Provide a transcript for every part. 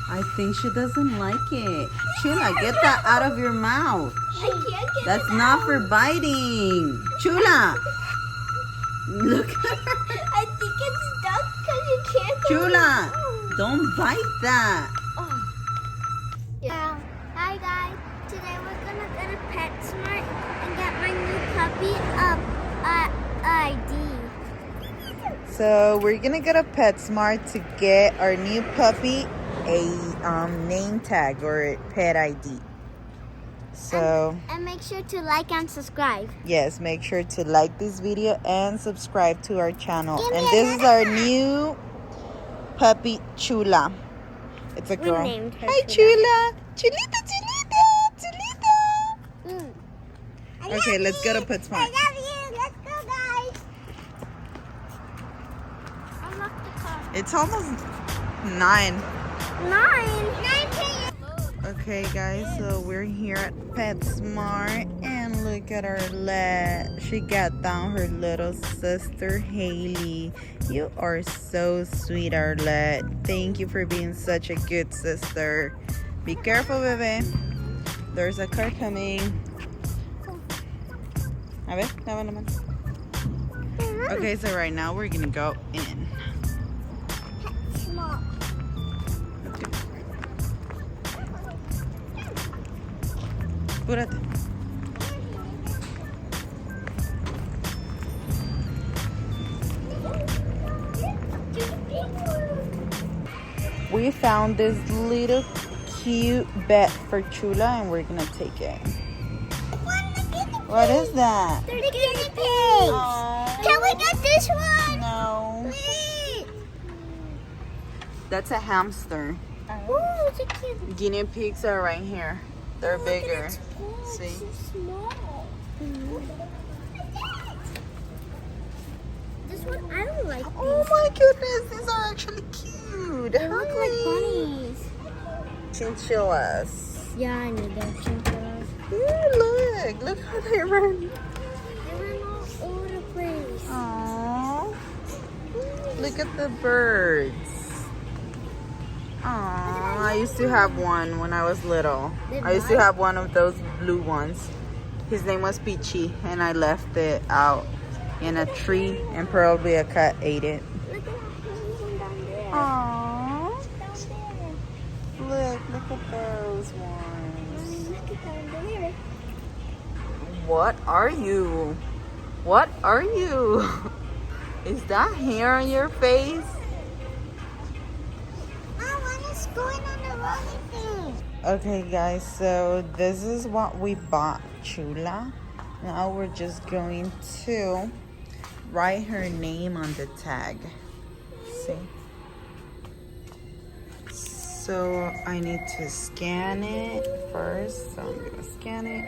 I think she doesn't like it. Chula, get that out of your mouth. I can't get That's it not out. for biting. Chula. Look at her. I think it's stuck because you can't get Chula, it out. don't bite that. Oh. Yeah. Hi guys. Today we're gonna go to PetSmart and get my new puppy ID. So we're gonna go to PetSmart to get our new puppy a name tag or pet ID. So And make sure to like and subscribe. yes, make sure to like this video and subscribe to our channel. Give me And this is another our one. new puppy, Chula. It's a We girl. named her Hi, Chula. Chula. Chulita. Okay, let's go to PetSmart. I love you. Let's go, guys. Unlock the car. It's almost 9. 9 p.m. Okay, guys, so we're here at PetSmart and look at her she got down her little sister Haley. You are so sweet, Arlette. Thank you for being such a good sister. Be careful, bebe. There's a car coming. A ver, dame la mano. Okay, so right now we're gonna go in. Small. Let's go. Apúrate. We found this little cute bed for Chula and we're gonna take it. What is that? They're the guinea pigs. Aw. Can we get this one? No. Please. That's a hamster. Oh, it's a cute. Guinea pigs are right here. They're bigger. See? So small. This one, I don't like these. Oh my goodness, these are actually cute. They look like bunnies. Chinchillas. Yeah, I know they're chinchillas. Look how they run. They run all over the place. Aww. Look at the birds. Aww. I used to have one when I was little. I used to have one of those blue ones. His name was Peachy, and I left it out in a tree, and probably a cat ate it. Look at that one down there. Aww. Down there. Look at those ones. Look at down there. What are you? What are you? Is that hair on your face? One is going on the rolling thing. Okay, guys, so this is what we bought Chula. Now we're just going to write her name on the tag. See? So I need to scan it first. So I'm gonna scan it.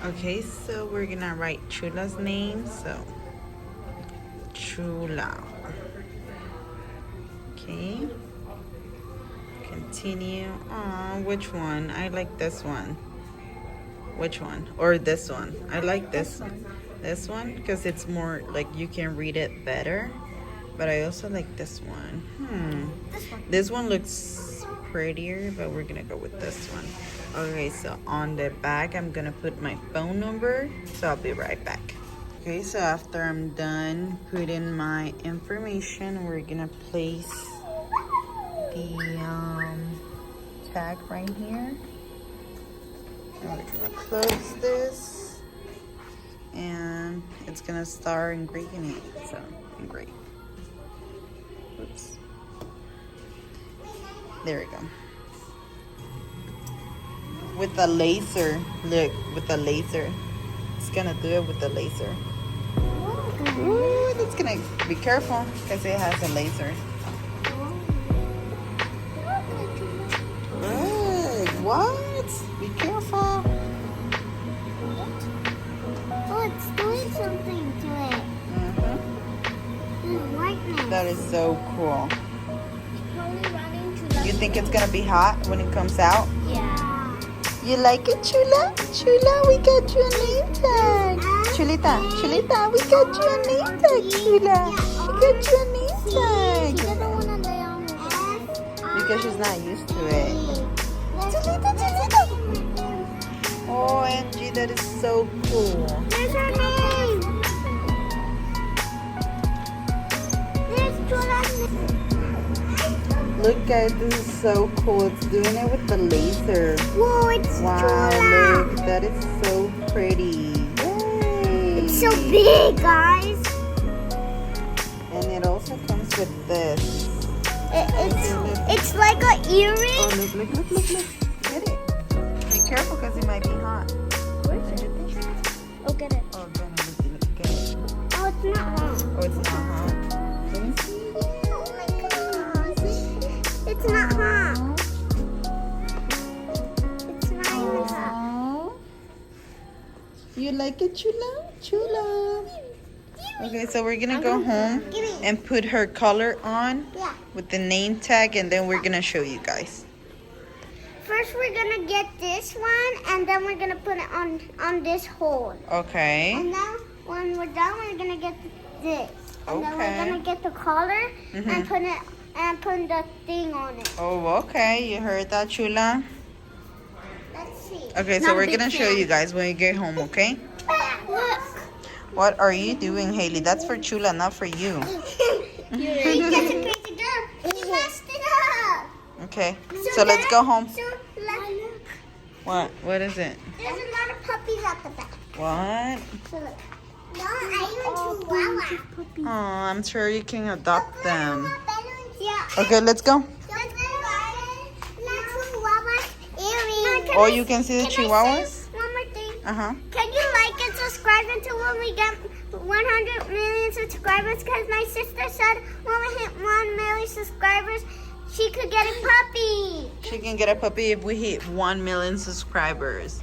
Okay, so we're gonna write Chula's name. So Chula. Okay. Continue. Which one? I like this one. Which one? Or this one? I like this one. This one because it's more like you can read it better. But I also like this one. This one looks prettier, but we're gonna go with this one. Okay, so on the back I'm gonna put my phone number, so I'll be right back. Okay, so after I'm done putting my information, we're gonna place the tag right here, and we're gonna close this, and it's gonna start engraving it. So engrave. Oops. There we go. With the laser, look, with the laser. It's gonna do it with the laser. Ooh, that's gonna be careful because it has a laser. Look, what? Be careful. Oh, it's doing something to it. There's whiteness. That is so cool. Probably running to the... You think it's gonna be hot when it comes out? Yeah. You like it, Chula? Chula, we got you a name tag. Chulita, Chulita, we got you a name tag, Chula. We got you a name She tag. doesn't want to lay on it. Because she's not used to it. Chulita, Chulita. OMG, that is so cool. There's her name. There's Chula's name. Look guys, this is so cool. It's doing it with the laser. Whoa, it's Wow, Chula. look, that is so pretty. Yay. It's so big, guys. And it also comes with this. It's like an Oh, earring. look. Get it. Be careful because it might be hot. Where is it? Oh, get it. Oh, get it. Oh, it's not hot. Oh, it's not hot. Let me see. Oh my gosh. It's not hot. It's not even hot. Aww. You like it, Chula? Chula. Okay, so we're gonna go home and put her collar on Yeah. with the name tag, and then we're gonna show you guys. First, we're gonna get this one, and then we're gonna put it on this hole. Okay. And then when we're done, we're gonna get this. And then Okay. we're gonna get the collar Mhm. and put the thing on it. Oh, okay. You heard that, Chula? Let's see. Okay, so Not we're big gonna show fan. you guys when we get home, okay? Look. What are you doing, Haley? That's for Chula, not for you. You're such a crazy girl. You messed it up. Okay, so let's go home. So look. What? What is it? There's a lot of puppies at the back. What? So look. No, I even Chihuahua. Oh, I'm sure you can adopt them. Yeah. Okay, let's go. Oh, you can see the chihuahuas? One more thing. Uh-huh. Can you like and subscribe until when we get 100 million subscribers? Because my sister said when we hit 1 million subscribers, she could get a puppy. She can get a puppy if we hit 1 million subscribers.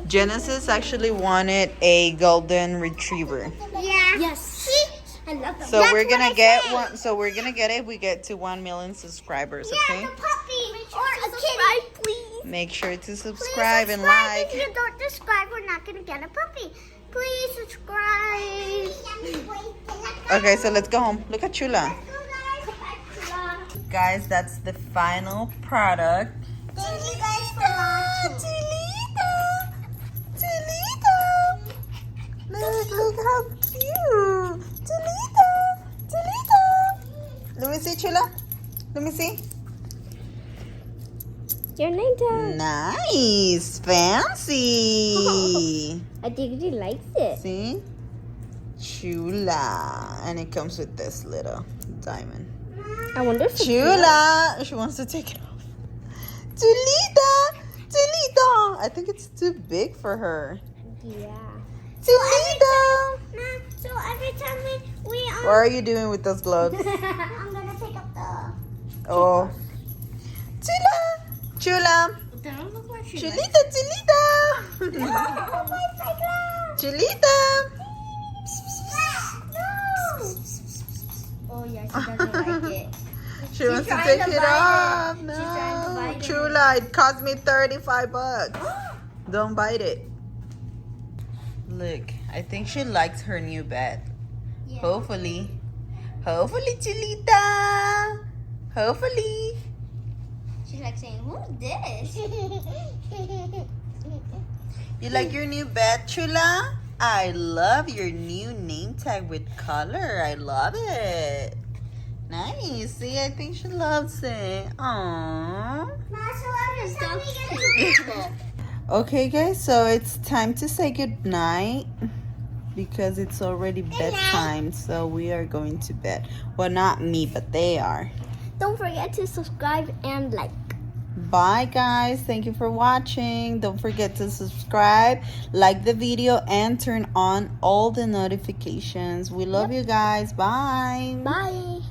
Genesis actually wanted a golden retriever. Yeah. Yes. See? I love them. So we're gonna get one. So we're gonna get it if we get to 1 million subscribers. Okay. Yeah, the puppy or a kitty. Please. Make sure to Please subscribe and subscribe. like. If you don't subscribe, we're not gonna get a puppy. Please subscribe. Okay, so let's go home. Look at Chula. Guys, that's the final product. Thank you guys for watching. Look how cute. Tulita. Let me see, Chula. Let me see. Your name tag. Nice. Fancy. I think she likes it. See? Chula. And it comes with this little diamond. I wonder if Chula. She wants to take it off. Tulita. I think it's too big for her. Yeah. Tulita. So every time we What are you doing with those gloves? I'm gonna take up the. Oh. Chula. They don't look like she Chulita. Chulita. Oh yeah, she doesn't like it. She wants to trying take to it bite off. it. She's trying to No. bite it. Chula, it cost me $35. Don't bite it. Look, I think she likes her new bed. Yeah. Hopefully, Chulita. Hopefully. She's like saying, "Who's this?" You like your new bed, Chula? I love your new name tag with color. I love it. Nice. See, I think she loves it. Aww. Okay, guys, so it's time to say goodnight because it's already bedtime. So we are going to bed. Well, not me, but they are. Don't forget to subscribe and like. Bye, guys. Thank you for watching. Don't forget to subscribe, like the video, and turn on all the notifications. We love you guys. Bye. Bye.